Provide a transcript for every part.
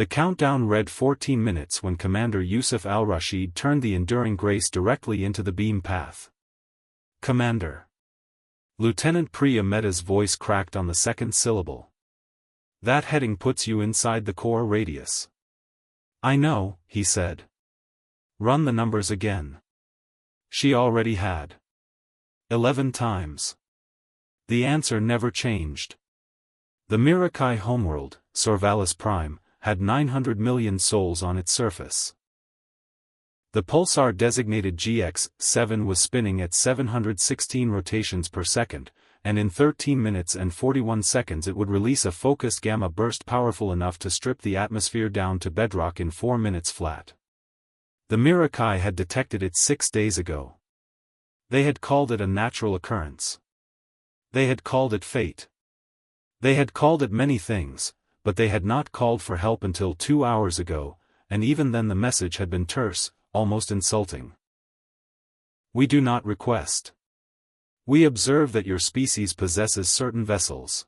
The countdown read 14 minutes when Commander Yusuf al-Rashid turned the Enduring Grace directly into the beam path. Commander. Lieutenant Priya Mehta's voice cracked on the second syllable. That heading puts you inside the core radius. I know, he said. Run the numbers again. She already had. 11 times. The answer never changed. The Mirakai homeworld, Sorvalis Prime, had 900 million souls on its surface. The pulsar designated GX-7 was spinning at 716 rotations per second, and in 13 minutes and 41 seconds it would release a focused gamma burst powerful enough to strip the atmosphere down to bedrock in 4 minutes flat. The Mirakai had detected it 6 days ago. They had called it a natural occurrence. They had called it fate. They had called it many things, but they had not called for help until 2 hours ago, and even then the message had been terse, almost insulting. We do not request. We observe that your species possesses certain vessels.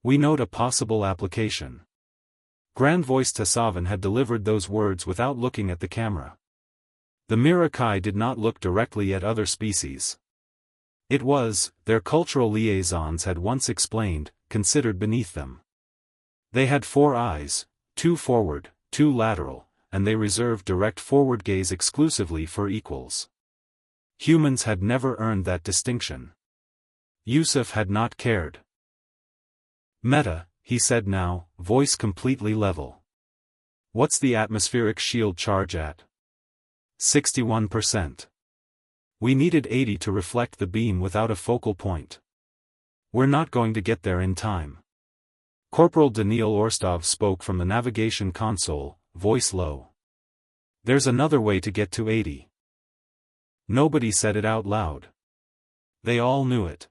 We note a possible application. Grand Voice Tassavan had delivered those words without looking at the camera. The Mirakai did not look directly at other species. It was, their cultural liaisons had once explained, considered beneath them. They had 4 eyes, 2 forward, 2 lateral, and they reserved direct forward gaze exclusively for equals. Humans had never earned that distinction. Yusuf had not cared. Mehta, he said now, voice completely level. What's the atmospheric shield charge at? 61%. We needed 80 to reflect the beam without a focal point. We're not going to get there in time. Corporal Daniil Orstov spoke from the navigation console, voice low. There's another way to get to 80. Nobody said it out loud. They all knew it.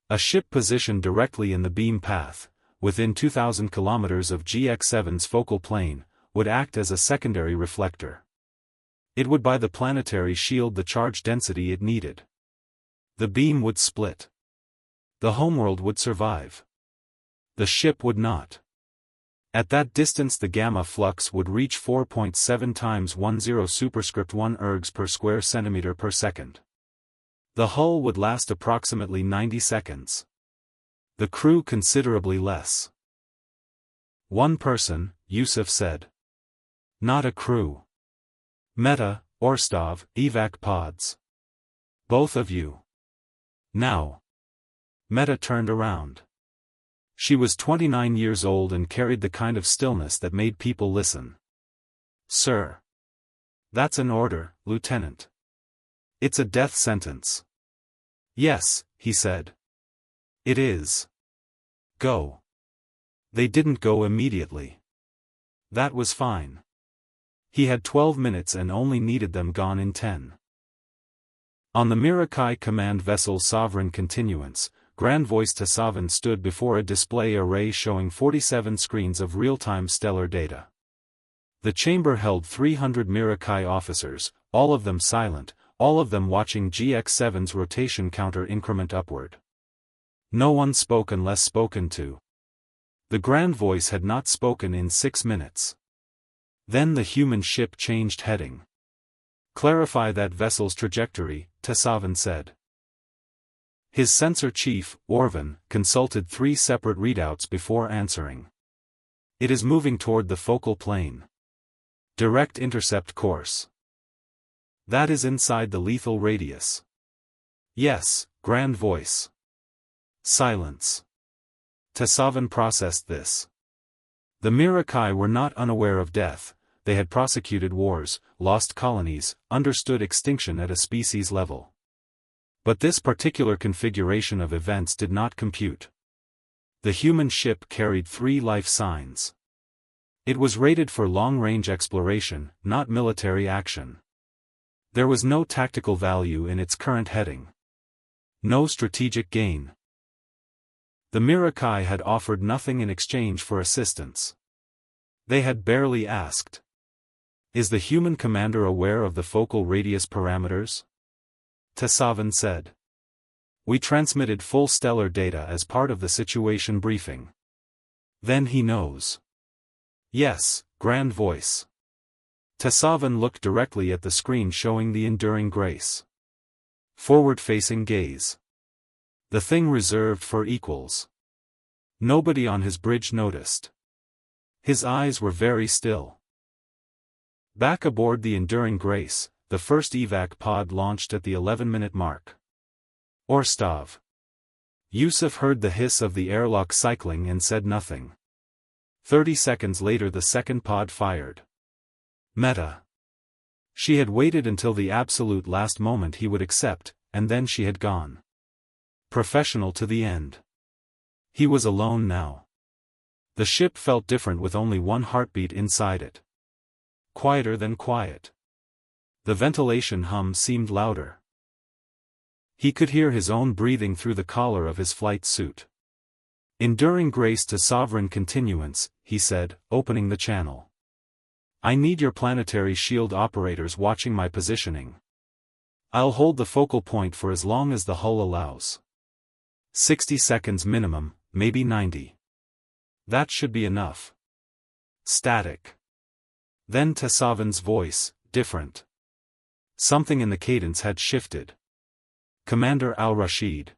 A ship positioned directly in the beam path, within 2,000 kilometers of GX-7's focal plane, would act as a secondary reflector. It would buy the planetary shield the charge density it needed. The beam would split. The homeworld would survive. The ship would not. At that distance the gamma flux would reach 4.7 times 10 superscript 1 ergs per square centimeter per second. The hull would last approximately 90 seconds. The crew considerably less. One person, Yusuf said. Not a crew. Mehta, Orstov, evac pods. Both of you. Now. Mehta turned around. She was 29 years old and carried the kind of stillness that made people listen. Sir. That's an order, Lieutenant. It's a death sentence. Yes, he said. It is. Go. They didn't go immediately. That was fine. He had 12 minutes and only needed them gone in 10. On the Mirakai command vessel Sovereign Continuance, Grand Voice Tassavan stood before a display array showing 47 screens of real-time stellar data. The chamber held 300 Mirakai officers, all of them silent, all of them watching GX-7's rotation counter increment upward. No one spoke unless spoken to. The Grand Voice had not spoken in 6 minutes. Then the human ship changed heading. Clarify that vessel's trajectory, Tassavan said. His sensor chief, Orvan, consulted 3 separate readouts before answering. It is moving toward the focal plane. Direct intercept course. That is inside the lethal radius. Yes, Grand Voice. Silence. Tassavan processed this. The Mirakai were not unaware of death, they had prosecuted wars, lost colonies, understood extinction at a species level. But this particular configuration of events did not compute. The human ship carried 3 life signs. It was rated for long-range exploration, not military action. There was no tactical value in its current heading. No strategic gain. The Mirakai had offered nothing in exchange for assistance. They had barely asked. Is the human commander aware of the focal radius parameters? Tassavan said. We transmitted full stellar data as part of the situation briefing. Then he knows. Yes, grand voice. Tessavan looked directly at the screen showing the enduring grace. Forward-facing gaze. The thing reserved for equals. Nobody on his bridge noticed. His eyes were very still. Back aboard the Enduring Grace, the first evac pod launched at the 11-minute mark. Orstov. Yusuf heard the hiss of the airlock cycling and said nothing. 30 seconds later the second pod fired. Meta. She had waited until the absolute last moment he would accept, and then she had gone. Professional to the end. He was alone now. The ship felt different with only one heartbeat inside it. Quieter than quiet. The ventilation hum seemed louder. He could hear his own breathing through the collar of his flight suit. Enduring grace to sovereign continuance, he said, opening the channel. I need your planetary shield operators watching my positioning. I'll hold the focal point for as long as the hull allows. 60 seconds minimum, maybe 90. That should be enough. Static. Then Tessavan's voice, different. Something in the cadence had shifted. Commander Al-Rashid.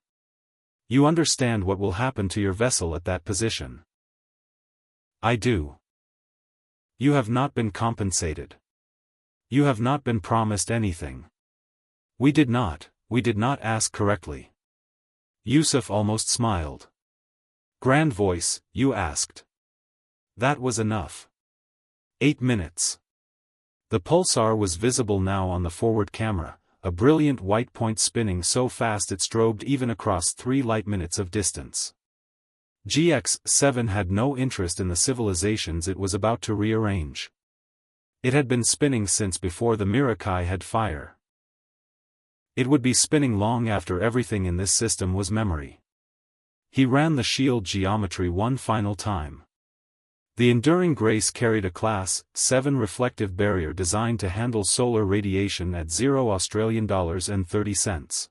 You understand what will happen to your vessel at that position. I do. You have not been compensated. You have not been promised anything. We did not ask correctly. Yusuf almost smiled. Grand voice, you asked. That was enough. 8 minutes. The pulsar was visible now on the forward camera, a brilliant white point spinning so fast it strobed even across 3 light minutes of distance. GX-7 had no interest in the civilizations it was about to rearrange. It had been spinning since before the Mirakai had fire. It would be spinning long after everything in this system was memory. He ran the shield geometry one final time. The Enduring Grace carried a Class 7 reflective barrier designed to handle solar radiation at $0.30.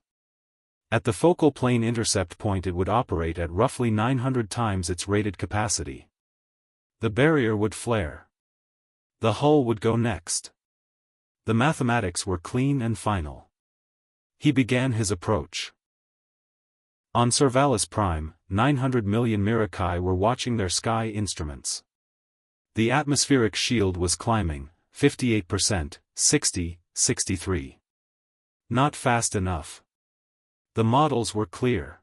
At the focal plane intercept point it would operate at roughly 900 times its rated capacity. The barrier would flare. The hull would go next. The mathematics were clean and final. He began his approach. On Servalis Prime, 900 million Mirakai were watching their sky instruments. The atmospheric shield was climbing, 58%, 60, 63. Not fast enough. The models were clear.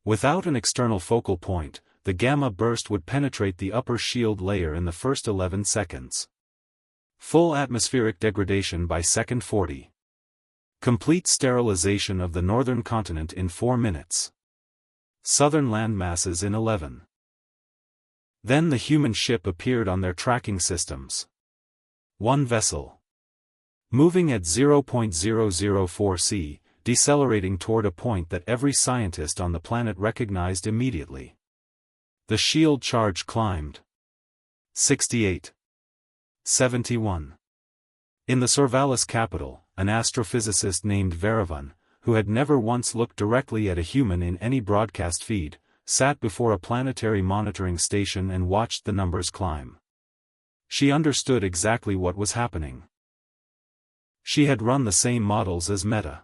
Without an external focal point, the gamma burst would penetrate the upper shield layer in the first 11 seconds. Full atmospheric degradation by second 40. Complete sterilization of the northern continent in 4 minutes. Southern landmasses in 11. Then the human ship appeared on their tracking systems. One vessel. Moving at 0.004 c, decelerating toward a point that every scientist on the planet recognized immediately. The shield charge climbed. 68. 71. In the Servalis capital, an astrophysicist named Veravan, who had never once looked directly at a human in any broadcast feed, sat before a planetary monitoring station and watched the numbers climb. She understood exactly what was happening. She had run the same models as Meta.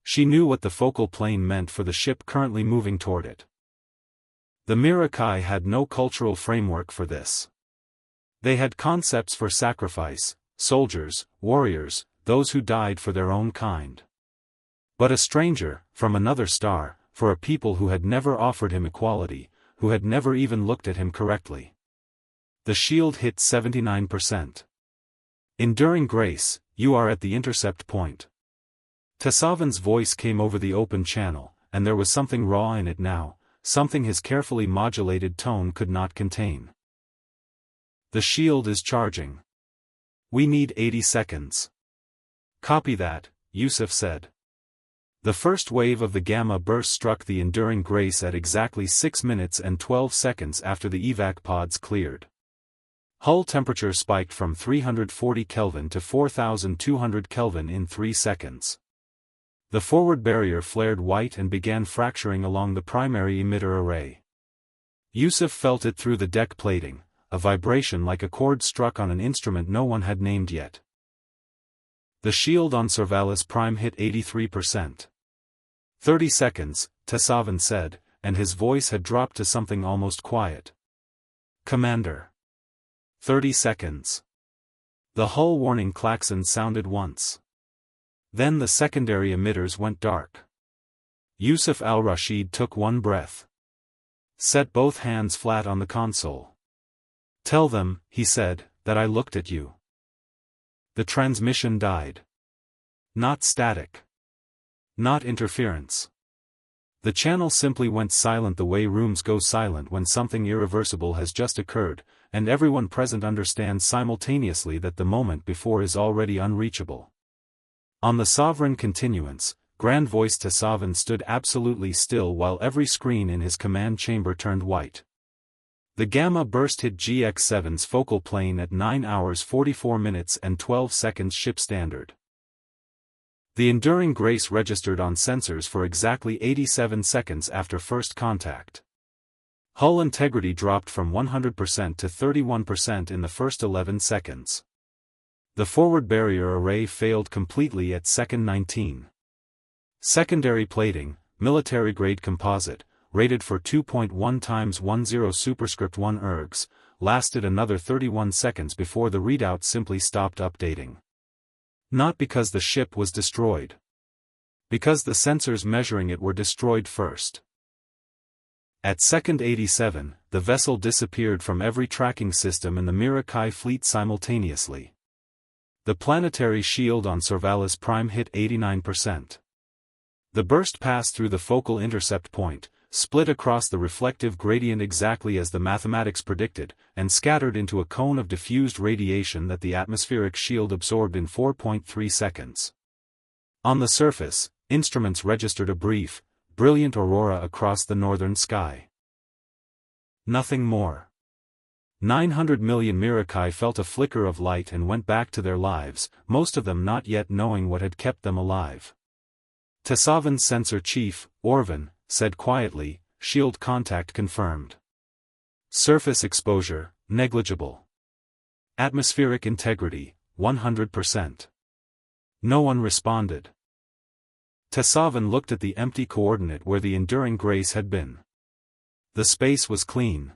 She knew what the focal plane meant for the ship currently moving toward it. The Mirakai had no cultural framework for this. They had concepts for sacrifice, soldiers, warriors, those who died for their own kind. But a stranger, from another star, for a people who had never offered him equality, who had never even looked at him correctly. The shield hit 79%. Enduring Grace, you are at the intercept point. Tessavan's voice came over the open channel, and there was something raw in it now, something his carefully modulated tone could not contain. The shield is charging. We need 80 seconds. Copy that, Yusuf said. The first wave of the gamma burst struck the Enduring Grace at exactly 6 minutes and 12 seconds after the evac pods cleared. Hull temperature spiked from 340 Kelvin to 4,200 Kelvin in 3 seconds. The forward barrier flared white and began fracturing along the primary emitter array. Yusuf felt it through the deck plating, a vibration like a chord struck on an instrument no one had named yet. The shield on Servalis Prime hit 83%. 30 seconds, Tessavan said, and his voice had dropped to something almost quiet. Commander. 30 seconds. The hull warning klaxon sounded once. Then the secondary emitters went dark. Yusuf al-Rashid took one breath. Set both hands flat on the console. Tell them, he said, that I looked at you. The transmission died. Not static. Not interference. The channel simply went silent the way rooms go silent when something irreversible has just occurred, and everyone present understands simultaneously that the moment before is already unreachable. On the sovereign continuance, Grand Voice Tessavan stood absolutely still while every screen in his command chamber turned white. The gamma burst hit GX-7's focal plane at 9 hours 44 minutes and 12 seconds ship standard. The Enduring Grace registered on sensors for exactly 87 seconds after first contact. Hull integrity dropped from 100% to 31% in the first 11 seconds. The forward barrier array failed completely at second 19. Secondary plating, military-grade composite, rated for 2.1 times 10 superscript 1 ergs, lasted another 31 seconds before the readout simply stopped updating. Not because the ship was destroyed. Because the sensors measuring it were destroyed first. At second 87, the vessel disappeared from every tracking system in the Mirakai fleet simultaneously. The planetary shield on Servalis Prime hit 89%. The burst passed through the focal intercept point, split across the reflective gradient exactly as the mathematics predicted, and scattered into a cone of diffused radiation that the atmospheric shield absorbed in 4.3 seconds. On the surface, instruments registered a brief, brilliant aurora across the northern sky. Nothing more. 900 million Mirakai felt a flicker of light and went back to their lives, most of them not yet knowing what had kept them alive. Tessavan's sensor chief, Orvan, said quietly, shield contact confirmed. Surface exposure, negligible. Atmospheric integrity, 100%. No one responded. Tessavan looked at the empty coordinate where the Enduring Grace had been. The space was clean.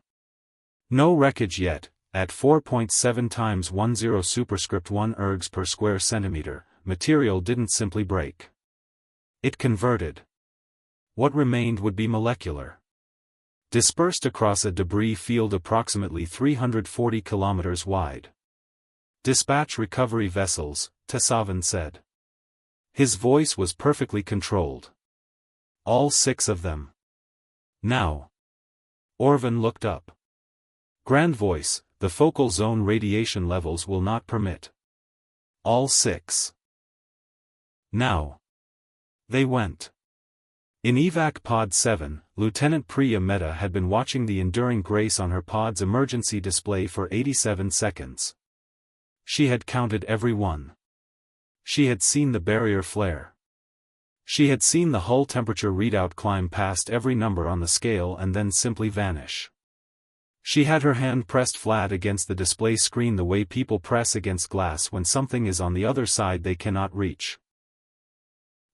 No wreckage yet, at 4.7 times 10 superscript 1 ergs per square centimeter, material didn't simply break. It converted. What remained would be molecular. Dispersed across a debris field approximately 340 kilometers wide. Dispatch recovery vessels, Tessavan said. His voice was perfectly controlled. All 6 of them. Now. Orvan looked up. Grand Voice, the focal zone radiation levels will not permit. All 6. Now. They went. In Evac Pod 7, Lieutenant Priya Mehta had been watching the Enduring Grace on her pod's emergency display for 87 seconds. She had counted every one. She had seen the barrier flare. She had seen the hull temperature readout climb past every number on the scale and then simply vanish. She had her hand pressed flat against the display screen the way people press against glass when something is on the other side they cannot reach.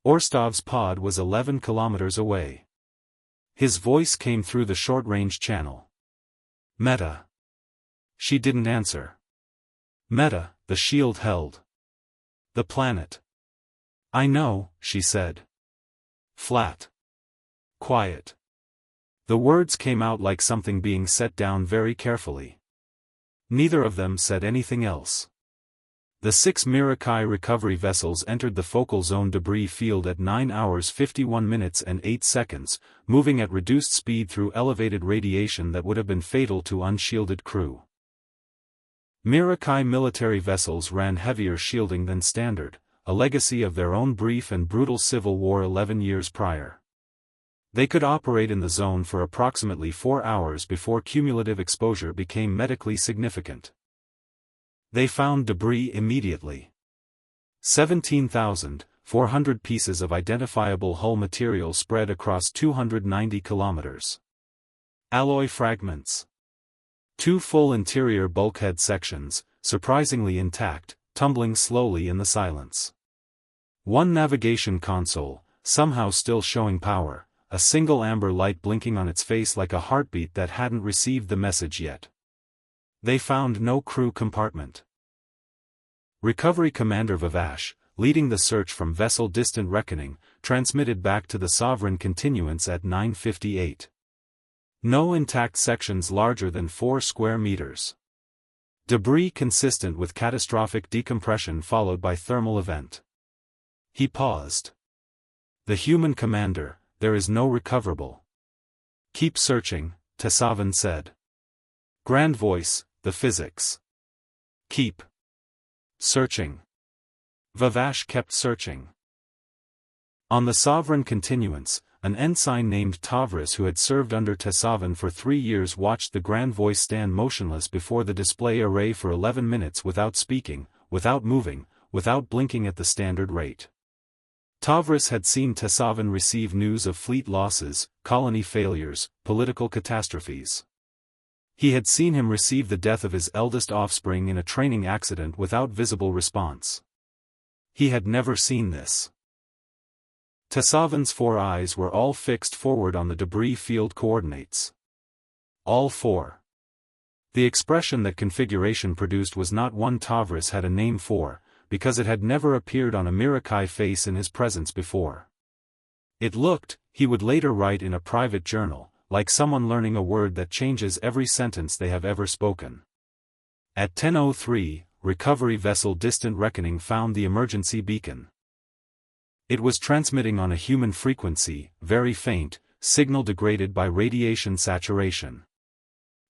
Orstov's pod was 11 kilometers away. His voice came through the short-range channel. Mehta. She didn't answer. Mehta, the shield held. The planet. I know, she said. Flat. Quiet. The words came out like something being set down very carefully. Neither of them said anything else. The 6 Mirakai recovery vessels entered the focal zone debris field at 9 hours 51 minutes and 8 seconds, moving at reduced speed through elevated radiation that would have been fatal to unshielded crew. Mirakai military vessels ran heavier shielding than standard, a legacy of their own brief and brutal civil war 11 years prior. They could operate in the zone for approximately 4 hours before cumulative exposure became medically significant. They found debris immediately. 17,400 pieces of identifiable hull material spread across 290 kilometers. Alloy fragments. Two full interior bulkhead sections, surprisingly intact, tumbling slowly in the silence. One navigation console, somehow still showing power, a single amber light blinking on its face like a heartbeat that hadn't received the message yet. They found no crew compartment. Recovery Commander Vavash, leading the search from vessel Distant Reckoning, transmitted back to the Sovereign Continuance at 9:58. No intact sections larger than 4 square meters. Debris consistent with catastrophic decompression followed by thermal event. He paused. The human commander, there is no recoverable. Keep searching, Tessavan said. Grand voice, the physics. Keep searching. Vavash kept searching. On the Sovereign Continuance, an ensign named Tavris who had served under Tessavan for 3 years watched the Grand Voice stand motionless before the display array for 11 minutes without speaking, without moving, without blinking at the standard rate. Tavris had seen Tessavan receive news of fleet losses, colony failures, political catastrophes. He had seen him receive the death of his eldest offspring in a training accident without visible response. He had never seen this. Tessavan's 4 eyes were all fixed forward on the debris field coordinates. All 4. The expression that configuration produced was not one Tavris had a name for, because it had never appeared on a Mirakai face in his presence before. It looked, he would later write in a private journal, like someone learning a word that changes every sentence they have ever spoken. At 10:03, recovery vessel Distant Reckoning found the emergency beacon. It was transmitting on a human frequency, very faint, signal degraded by radiation saturation.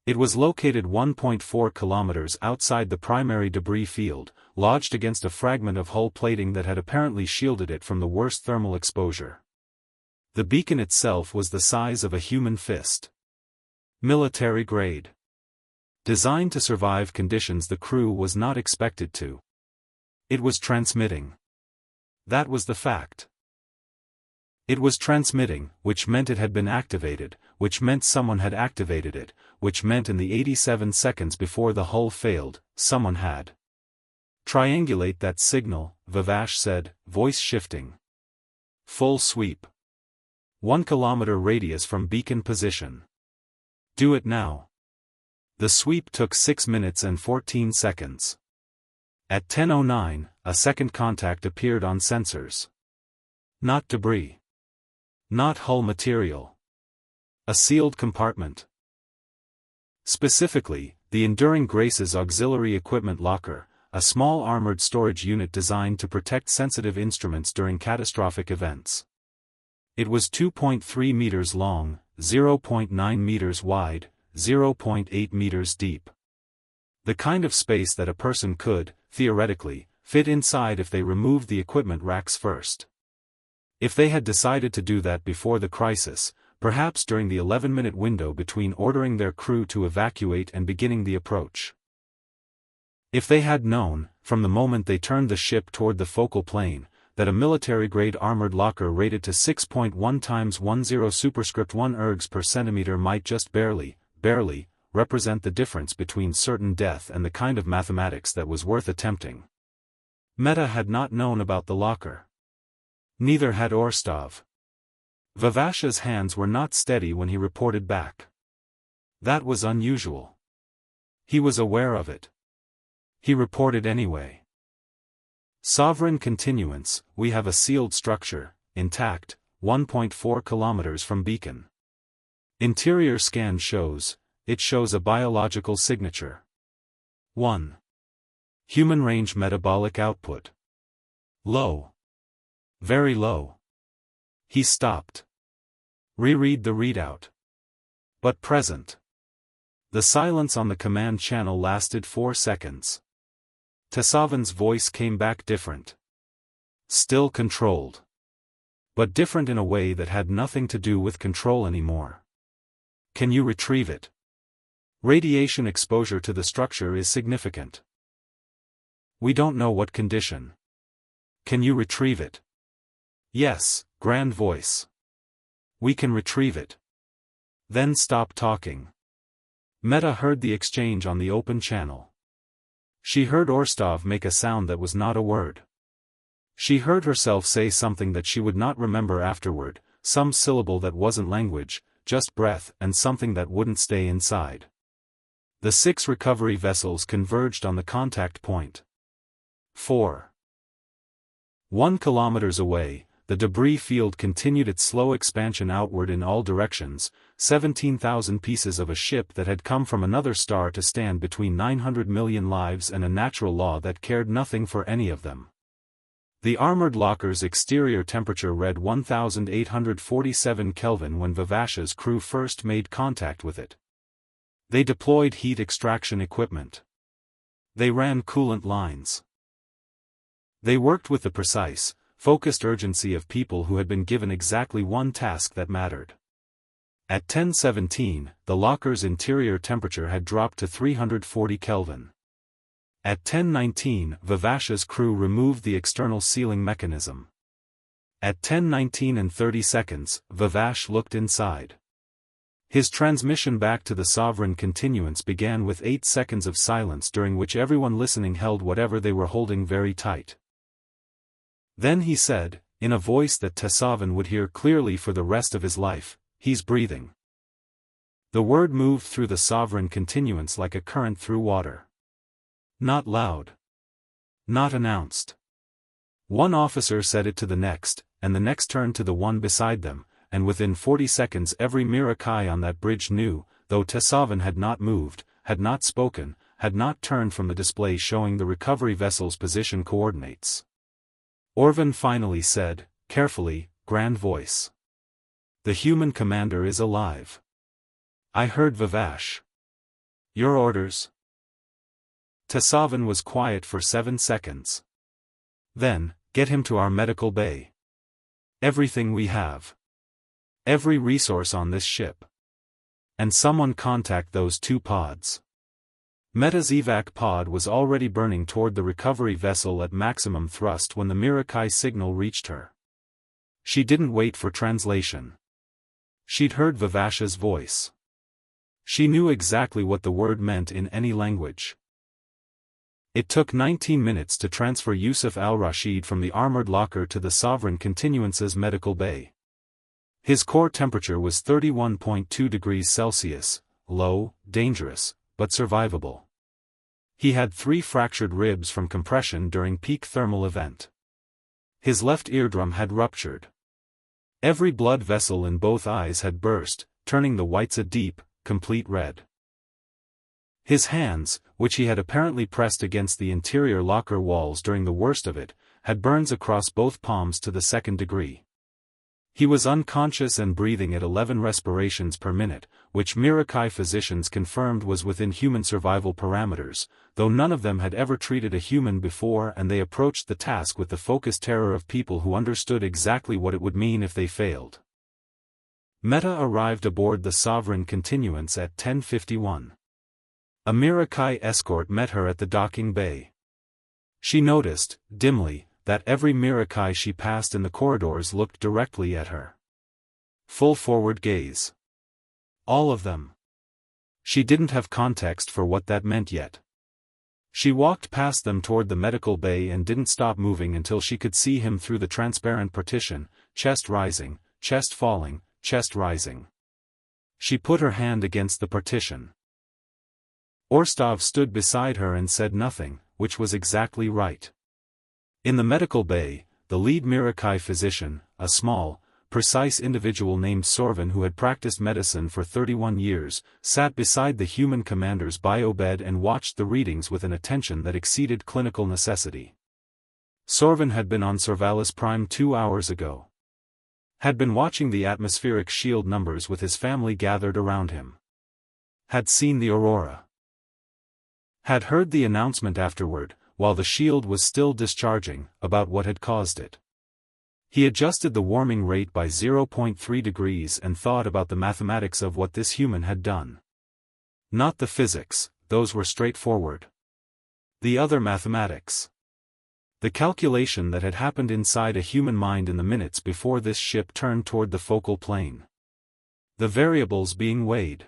It was located 1.4 kilometers outside the primary debris field, lodged against a fragment of hull plating that had apparently shielded it from the worst thermal exposure. The beacon itself was the size of a human fist. Military grade. Designed to survive conditions the crew was not expected to. It was transmitting. That was the fact. It was transmitting, which meant it had been activated, which meant someone had activated it, which meant in the 87 seconds before the hull failed, someone had. Triangulate that signal, Vavash said, voice shifting. Full sweep. 1 kilometer radius from beacon position. Do it now. The sweep took 6 minutes and 14 seconds. At 10:09, a second contact appeared on sensors. Not debris. Not hull material. A sealed compartment. Specifically, the Enduring Grace's auxiliary equipment locker, a small armored storage unit designed to protect sensitive instruments during catastrophic events. It was 2.3 meters long, 0.9 meters wide, 0.8 meters deep. The kind of space that a person could, theoretically, fit inside if they removed the equipment racks first. If they had decided to do that before the crisis, perhaps during the 11-minute window between ordering their crew to evacuate and beginning the approach. If they had known, from the moment they turned the ship toward the focal plane, that a military-grade armored locker rated to 6.1 times 10 superscript 1 ergs per centimeter might just barely, represent the difference between certain death and the kind of mathematics that was worth attempting. Meta had not known about the locker. Neither had Orstov. Vavash's hands were not steady when he reported back. That was unusual. He was aware of it. He reported anyway. Sovereign Continuance, we have a sealed structure, intact, 1.4 kilometers from beacon. Interior scan shows, it shows a biological signature. 1. Human range metabolic output. Low. Very low. He stopped. Reread the readout. But present. The silence on the command channel lasted 4 seconds. Tessavan's voice came back different. Still controlled. But different in a way that had nothing to do with control anymore. Can you retrieve it? Radiation exposure to the structure is significant. We don't know what condition. Can you retrieve it? Yes, grand voice. We can retrieve it. Then stop talking. Meta heard the exchange on the open channel. She heard Orstov make a sound that was not a word. She heard herself say something that she would not remember afterward, some syllable that wasn't language, just breath, and something that wouldn't stay inside. The 6 recovery vessels converged on the contact point. 1 kilometers away, the debris field continued its slow expansion outward in all directions, 17,000 pieces of a ship that had come from another star to stand between 900 million lives and a natural law that cared nothing for any of them. The armored locker's exterior temperature read 1847 Kelvin when Vivasha's crew first made contact with it. They deployed heat extraction equipment. They ran coolant lines. They worked with the precise, focused urgency of people who had been given exactly one task that mattered. At 10:17, the locker's interior temperature had dropped to 340 Kelvin. At 10:19, Vivasha's crew removed the external sealing mechanism. At 10:19 and 30 seconds, Vivash looked inside. His transmission back to the sovereign continuance began with 8 seconds of silence during which everyone listening held whatever they were holding very tight. Then he said, in a voice that Tessavan would hear clearly for the rest of his life, "He's breathing." The word moved through the sovereign continuance like a current through water. Not loud. Not announced. One officer said it to the next, and the next turned to the one beside them, and within 40 seconds every Mirakai on that bridge knew, though Tessavan had not moved, had not spoken, had not turned from the display showing the recovery vessel's position coordinates. Orvan finally said, carefully, grand voice. "The human commander is alive." I heard Vivash. "Your orders?" Tessavan was quiet for 7 seconds. Then, "Get him to our medical bay. Everything we have. Every resource on this ship. And someone contact those 2 pods." Meta's evac pod was already burning toward the recovery vessel at maximum thrust when the Mirakai signal reached her. She didn't wait for translation. She'd heard Vivasha's voice. She knew exactly what the word meant in any language. It took 19 minutes to transfer Yusuf al-Rashid from the armored locker to the Sovereign Continuance's medical bay. His core temperature was 31.2 degrees Celsius, low, dangerous, but survivable. He had 3 fractured ribs from compression during peak thermal event. His left eardrum had ruptured. Every blood vessel in both eyes had burst, turning the whites a deep, complete red. His hands, which he had apparently pressed against the interior locker walls during the worst of it, had burns across both palms to the 2nd degree. He was unconscious and breathing at 11 respirations per minute, which Mirakai physicians confirmed was within human survival parameters, though none of them had ever treated a human before, and they approached the task with the focused terror of people who understood exactly what it would mean if they failed. Meta arrived aboard the Sovereign Continuance at 10:51. A Mirakai escort met her at the docking bay. She noticed, dimly, that every Mirakai she passed in the corridors looked directly at her. Full forward gaze. All of them. She didn't have context for what that meant yet. She walked past them toward the medical bay and didn't stop moving until she could see him through the transparent partition, chest rising, chest falling, chest rising. She put her hand against the partition. Orstov stood beside her and said nothing, which was exactly right. In the medical bay, the lead Mirakai physician, a small, precise individual named Sorvin who had practiced medicine for 31 years, sat beside the human commander's bio-bed and watched the readings with an attention that exceeded clinical necessity. Sorvin had been on Sorvalis Prime 2 hours ago. Had been watching the atmospheric shield numbers with his family gathered around him. Had seen the aurora. Had heard the announcement afterward, while the shield was still discharging, about what had caused it. He adjusted the warming rate by 0.3 degrees and thought about the mathematics of what this human had done. Not the physics, those were straightforward. The other mathematics. The calculation that had happened inside a human mind in the minutes before this ship turned toward the focal plane. The variables being weighed.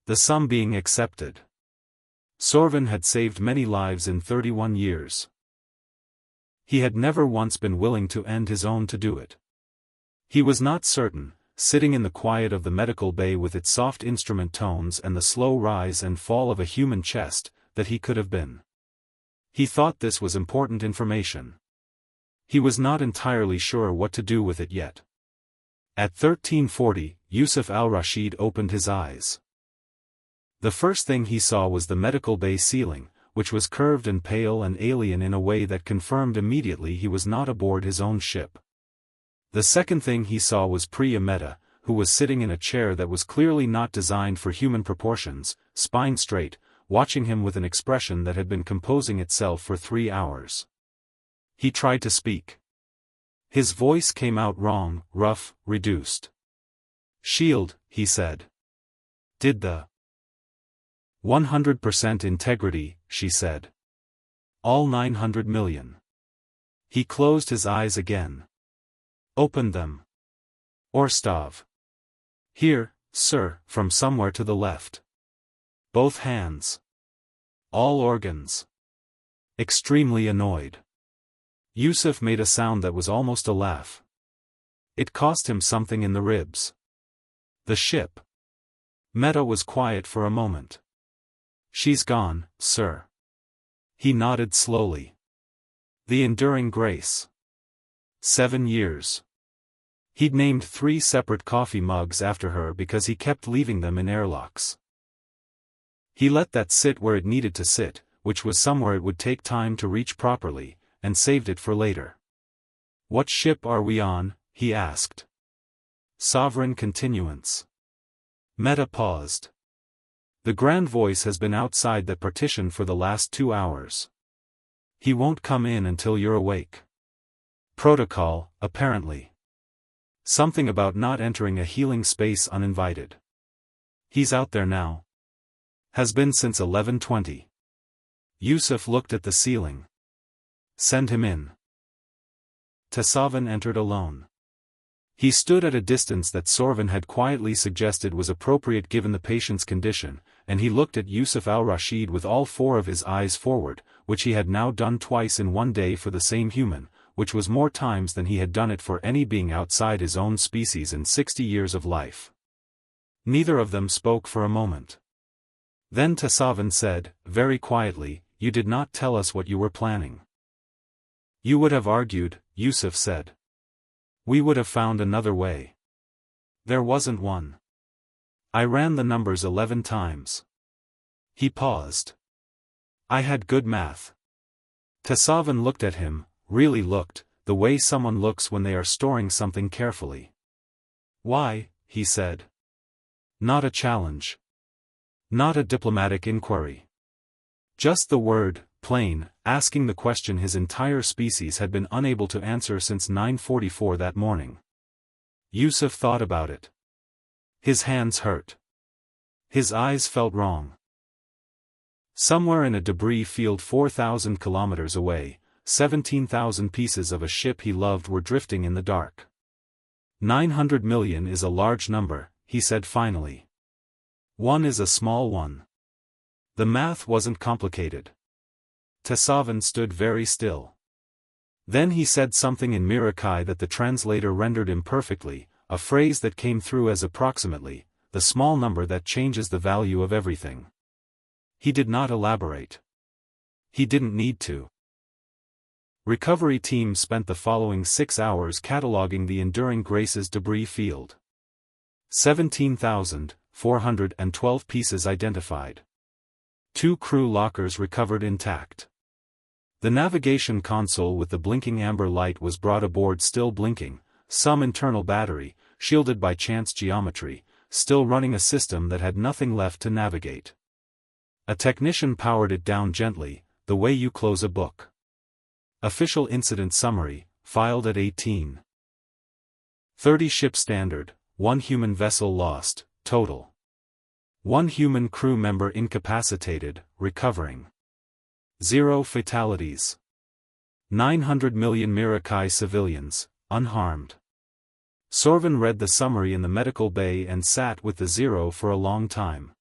The sum being accepted. Sorvin had saved many lives in 31 years. He had never once been willing to end his own to do it. He was not certain, sitting in the quiet of the medical bay with its soft instrument tones and the slow rise and fall of a human chest, that he could have been. He thought this was important information. He was not entirely sure what to do with it yet. At 1340, Yusuf al-Rashid opened his eyes. The first thing he saw was the medical bay ceiling, which was curved and pale and alien in a way that confirmed immediately he was not aboard his own ship. The second thing he saw was Priya Mehta, who was sitting in a chair that was clearly not designed for human proportions, spine straight, watching him with an expression that had been composing itself for 3 hours. He tried to speak. His voice came out wrong, rough, reduced. "Shield," he said. "Did the 100% integrity," she said. "All 900 million. He closed his eyes again. "Opened them." "Orstov." "Here, sir, from somewhere to the left." "Both hands." "All organs." Extremely annoyed. Yusuf made a sound that was almost a laugh. It cost him something in the ribs. "The ship." Mehta was quiet for a moment. "She's gone, sir." He nodded slowly. "The Enduring Grace." 7 years. He'd named 3 separate coffee mugs after her because he kept leaving them in airlocks. He let that sit where it needed to sit, which was somewhere it would take time to reach properly, and saved it for later. "What ship are we on?" he asked. "Sovereign Continuance." Mehta paused. "The grand voice has been outside that partition for the last 2 hours. He won't come in until you're awake. Protocol, apparently. Something about not entering a healing space uninvited. He's out there now. Has been since 11:20. Yusuf looked at the ceiling. "Send him in." Tasavin entered alone. He stood at a distance that Sorvin had quietly suggested was appropriate given the patient's condition, and he looked at Yusuf al-Rashid with all 4 of his eyes forward, which he had now done twice in one day for the same human, which was more times than he had done it for any being outside his own species in 60 years of life. Neither of them spoke for a moment. Then Tasavin said, very quietly, "You did not tell us what you were planning." "You would have argued," Yusuf said. "We would have found another way. There wasn't one. I ran the numbers 11 times. He paused. "I had good math." Tasavin looked at him, really looked, the way someone looks when they are storing something carefully. "Why?" he said. Not a challenge. Not a diplomatic inquiry. Just the word, plain, asking the question his entire species had been unable to answer since 9:44 that morning. Yusuf thought about it. His hands hurt. His eyes felt wrong. Somewhere in a debris field 4,000 kilometers away, 17,000 pieces of a ship he loved were drifting in the dark. 900 million is a large number, he said finally. 1 is a small one. The math wasn't complicated. Tasavin stood very still. Then he said something in Mirakai that the translator rendered imperfectly, a phrase that came through as approximately, the small number that changes the value of everything. He did not elaborate. He didn't need to. Recovery teams spent the following 6 hours cataloging the Enduring Grace's debris field. 17,412 pieces identified. 2 crew lockers recovered intact. The navigation console with the blinking amber light was brought aboard still blinking, some internal battery, shielded by chance geometry, still running a system that had nothing left to navigate. A technician powered it down gently, the way you close a book. Official incident summary, filed at 18:30 ship standard, 1 human vessel lost, total. 1 human crew member incapacitated, recovering. 0 fatalities. 900 million Mirakai civilians, unharmed. Sorvin read the summary in the medical bay and sat with the 0 for a long time.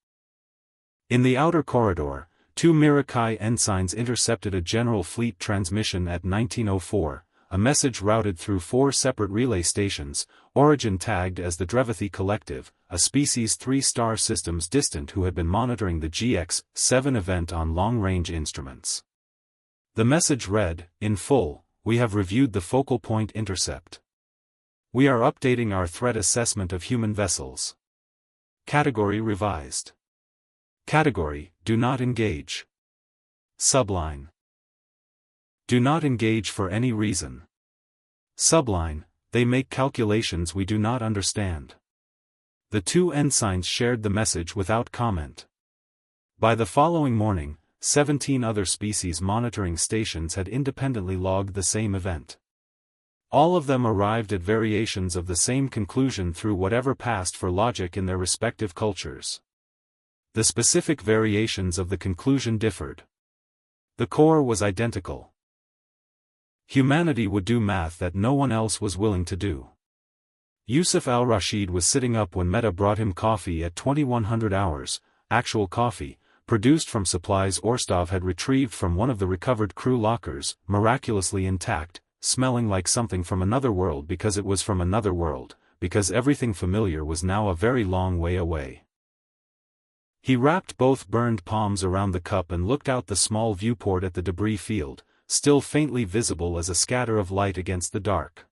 In the outer corridor, two Mirakai ensigns intercepted a general fleet transmission at 1904, a message routed through 4 separate relay stations, origin tagged as the Drevathi Collective, a species 3-star systems distant who had been monitoring the GX-7 event on long-range instruments. The message read, in full, "We have reviewed the focal point intercept. We are updating our threat assessment of human vessels. Category revised. Category, do not engage. Subline. Do not engage for any reason. Subline, they make calculations we do not understand." The two ensigns shared the message without comment. By the following morning, 17 other species monitoring stations had independently logged the same event. All of them arrived at variations of the same conclusion through whatever passed for logic in their respective cultures. The specific variations of the conclusion differed. The core was identical. Humanity would do math that no one else was willing to do. Yusuf al-Rashid was sitting up when Meta brought him coffee at 2100 hours, actual coffee, produced from supplies Orstov had retrieved from one of the recovered crew lockers, miraculously intact, smelling like something from another world because it was from another world, because everything familiar was now a very long way away. He wrapped both burned palms around the cup and looked out the small viewport at the debris field, still faintly visible as a scatter of light against the dark.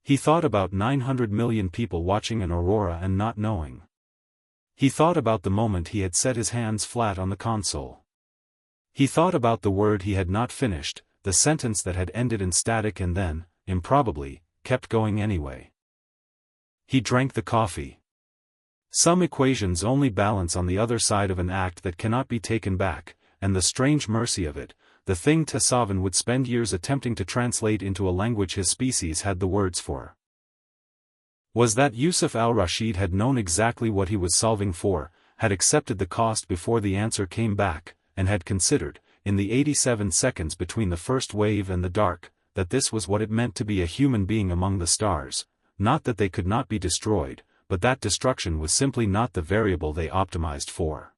He thought about 900 million people watching an aurora and not knowing. He thought about the moment he had set his hands flat on the console. He thought about the word he had not finished, the sentence that had ended in static and then, improbably, kept going anyway. He drank the coffee. Some equations only balance on the other side of an act that cannot be taken back, and the strange mercy of it, the thing Tessavan would spend years attempting to translate into a language his species had the words for, was that Yusuf al-Rashid had known exactly what he was solving for, had accepted the cost before the answer came back, and had considered, in the 87 seconds between the first wave and the dark, that this was what it meant to be a human being among the stars, not that they could not be destroyed, but that destruction was simply not the variable they optimized for.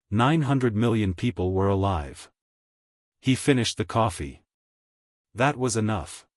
900 million people were alive. He finished the coffee. That was enough.